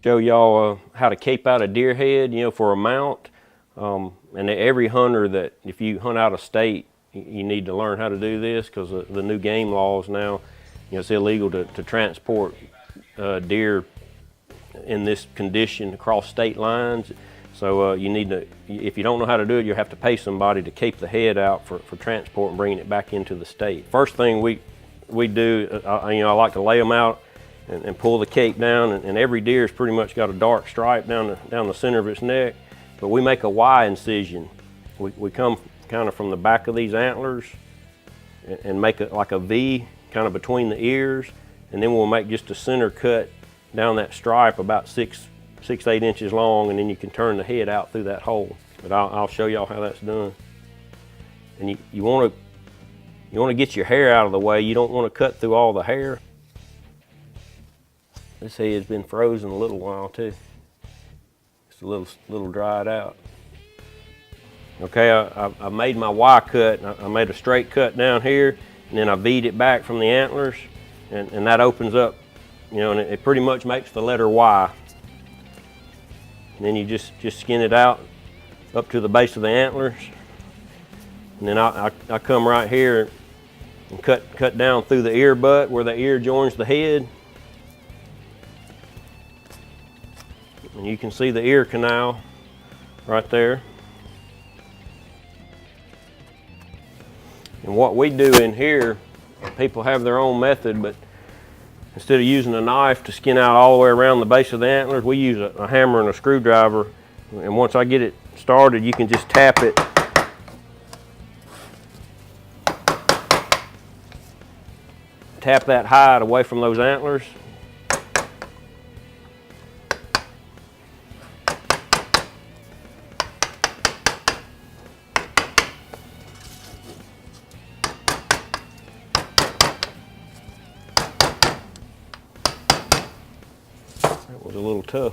Show y'all how to cape out a deer head, for a mount. And every hunter that, if you hunt out of state, you need to learn how to do this, because the new game laws now, it's illegal to transport deer in this condition across state lines. So you need to, if you don't know how to do it, you have to pay somebody to cape the head out for transport and bringing it back into the state. First thing we do, I like to lay them out and pull the cape down, and every deer's pretty much got a dark stripe down the center of its neck. But we make a Y incision. We come kind of from the back of these antlers and make it like a V kind of between the ears, and then we'll make just a center cut down that stripe about 6 to 8 inches long, and then you can turn the head out through that hole. But I'll show y'all how that's done. And you want to get your hair out of the way. You don't want to cut through all the hair. This head's been frozen a little while too. It's a little dried out. Okay, I made my Y cut. I made a straight cut down here, and then I V'd it back from the antlers, and that opens up, and it pretty much makes the letter Y. And then you just skin it out up to the base of the antlers, and then I come right here and cut down through the ear butt where the ear joins the head. And you can see the ear canal right there. And what we do in here, people have their own method, but instead of using a knife to skin out all the way around the base of the antlers, we use a hammer and a screwdriver. And once I get it started, you can just tap it. Tap that hide away from those antlers. That was a little tough.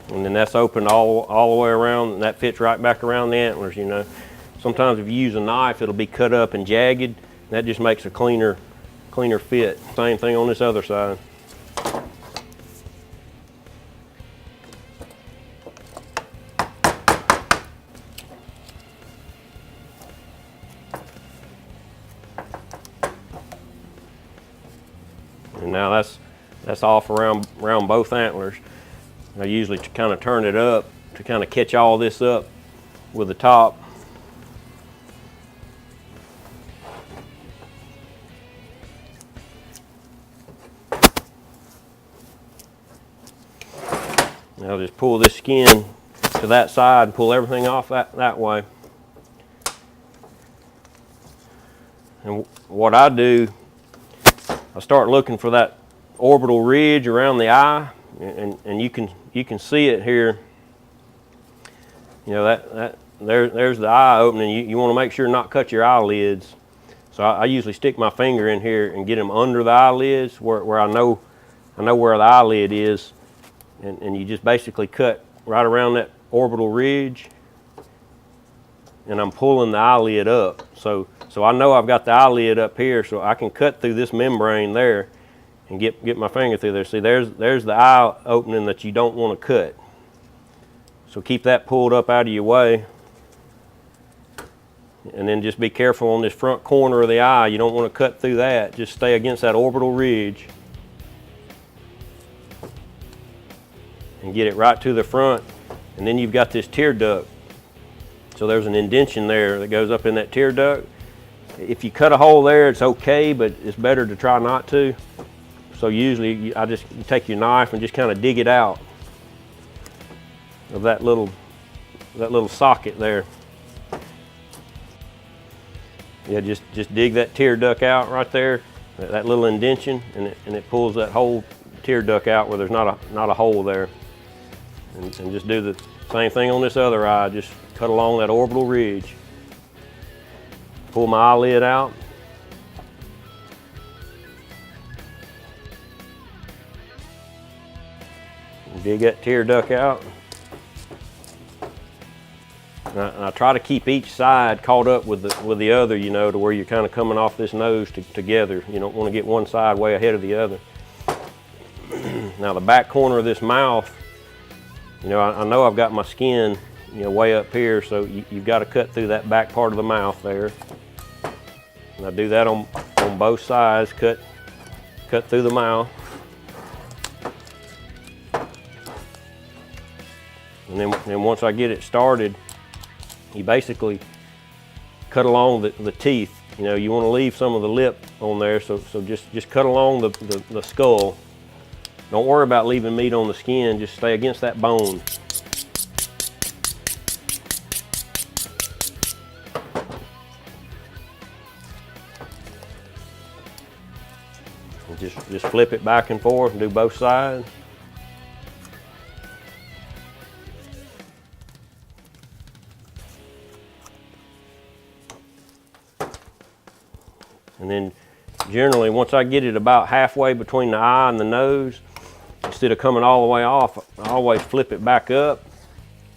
And then that's open all the way around, and that fits right back around the antlers, Sometimes if you use a knife, it'll be cut up and jagged, and that just makes a cleaner fit. Same thing on this other side. And now that's off around both antlers. I usually kind of turn it up to kind of catch all this up with the top. I'll just pull this skin to that side and pull everything off that way. And what I do, I start looking for that orbital ridge around the eye, and you can see it here. There's the eye opening. You want to make sure not cut your eyelids. So I usually stick my finger in here and get them under the eyelids where I know where the eyelid is. And you just basically cut right around that orbital ridge, and I'm pulling the eyelid up. So I know I've got the eyelid up here, so I can cut through this membrane there and get my finger through there. See, there's the eye opening that you don't want to cut. So keep that pulled up out of your way. And then just be careful on this front corner of the eye. You don't want to cut through that. Just stay against that orbital ridge. And get it right to the front, and then you've got this tear duct. So there's an indentation there that goes up in that tear duct. If you cut a hole there, it's okay, but it's better to try not to. So usually you take your knife and just kind of dig it out of that little socket there. Yeah, just dig that tear duct out right there, that little indentation, and it pulls that whole tear duct out where there's not a hole there. And just do the same thing on this other eye. Just cut along that orbital ridge. Pull my eyelid out. And dig that tear duct out. And I try to keep each side caught up with the other, you know, to where you're kind of coming off this nose together. You don't want to get one side way ahead of the other. Now the back corner of this mouth, you know, I know I've got my skin, you know, way up here, so you've got to cut through that back part of the mouth there. And I do that on both sides, cut through the mouth. And then once I get it started, you basically cut along the teeth. You know, you want to leave some of the lip on there, so just cut along the skull. Don't worry about leaving meat on the skin, just stay against that bone. And just flip it back and forth and do both sides. And then generally, once I get it about halfway between the eye and the nose, instead of coming all the way off, I always flip it back up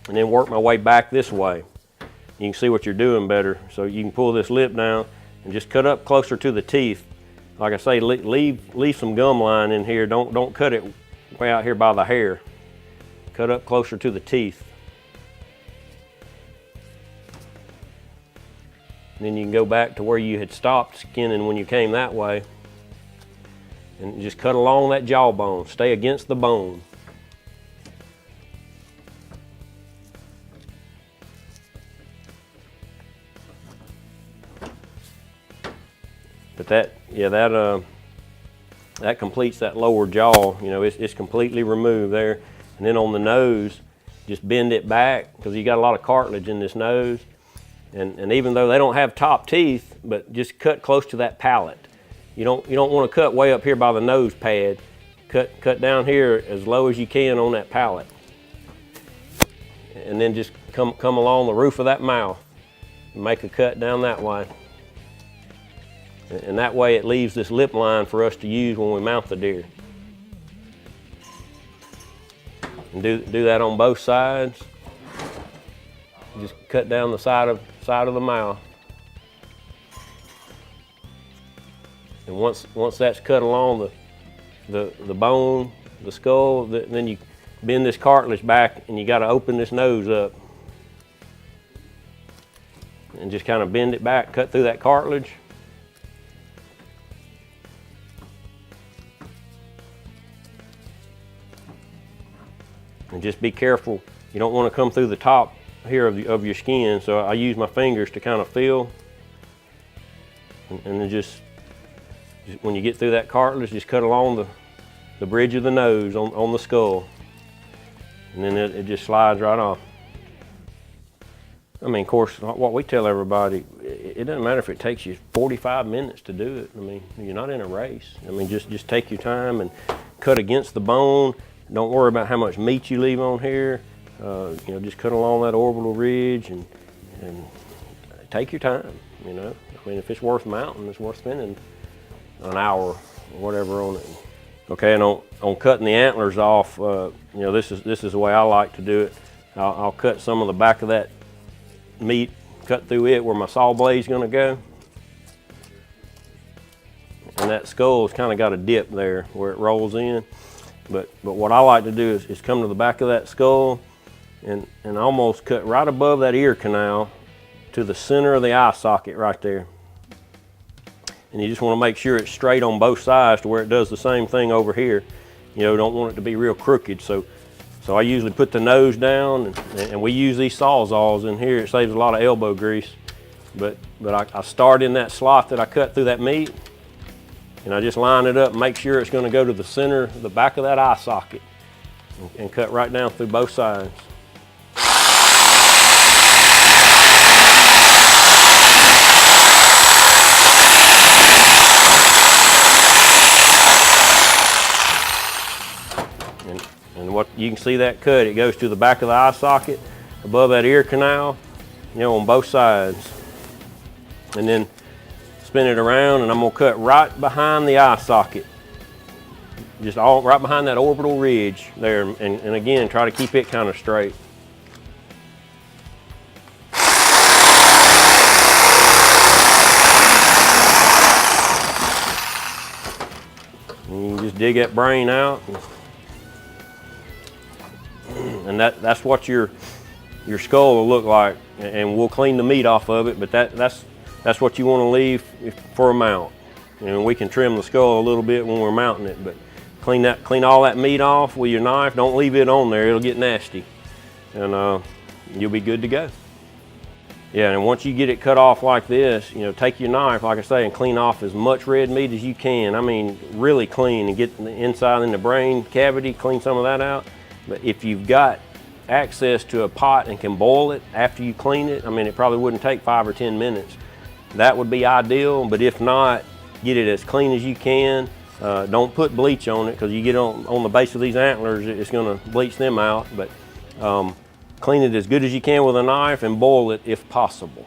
and then work my way back this way. You can see what you're doing better. So you can pull this lip down and just cut up closer to the teeth. Like I say, leave some gum line in here. Don't cut it way out here by the hair. Cut up closer to the teeth. And then you can go back to where you had stopped skinning when you came that way. And just cut along that jawbone. Stay against the bone. But that completes that lower jaw. You know, it's completely removed there. And then on the nose, just bend it back because you got a lot of cartilage in this nose. And even though they don't have top teeth, but just cut close to that palate. You don't want to cut way up here by the nose pad. Cut down here as low as you can on that palate. And then just come along the roof of that mouth and make a cut down that way. And that way it leaves this lip line for us to use when we mount the deer. And do that on both sides. Just cut down the side of the mouth. And once that's cut along the bone, the skull, then you bend this cartilage back and you got to open this nose up. And just kind of bend it back, cut through that cartilage. And just be careful, you don't want to come through the top here of your skin, so I use my fingers to kind of feel. And then just when you get through that cartilage, just cut along the bridge of the nose on the skull. And then it just slides right off. I mean, of course, what we tell everybody, it doesn't matter if it takes you 45 minutes to do it. I mean, you're not in a race. I mean, just take your time and cut against the bone. Don't worry about how much meat you leave on here. You know, just cut along that orbital ridge and take your time, you know. I mean, if it's worth mounting, it's worth spending an hour or whatever on it. Okay, and on cutting the antlers off, you know, this is the way I like to do it. I'll cut some of the back of that meat, cut through it where my saw blade's gonna go. And that skull's kind of got a dip there where it rolls in. But what I like to do is come to the back of that skull and almost cut right above that ear canal to the center of the eye socket right there. And you just want to make sure it's straight on both sides to where it does the same thing over here. You know, don't want it to be real crooked. So I usually put the nose down and we use these sawzalls in here. It saves a lot of elbow grease. But I start in that slot that I cut through that meat. And I just line it up and make sure it's going to go to the center, the back of that eye socket, and cut right down through both sides. And what you can see that cut, it goes to the back of the eye socket, above that ear canal, you know, on both sides. And then spin it around and I'm gonna cut right behind the eye socket. Just right behind that orbital ridge there. And again, try to keep it kind of straight. And you can just dig that brain out, and that's what your skull will look like. And we'll clean the meat off of it, but that's what you want to leave for a mount. And we can trim the skull a little bit when we're mounting it, but clean all that meat off with your knife. Don't leave it on there; it'll get nasty, and you'll be good to go. Yeah, and once you get it cut off like this, take your knife, like I say, and clean off as much red meat as you can. I mean, really clean, and get the inside in the brain cavity, clean some of that out. But if you've got access to a pot and can boil it after you clean it, I mean, it probably wouldn't take 5 or 10 minutes. That would be ideal, but if not, get it as clean as you can. Don't put bleach on it, because you get on the base of these antlers, it's gonna bleach them out. But clean it as good as you can with a knife and boil it if possible.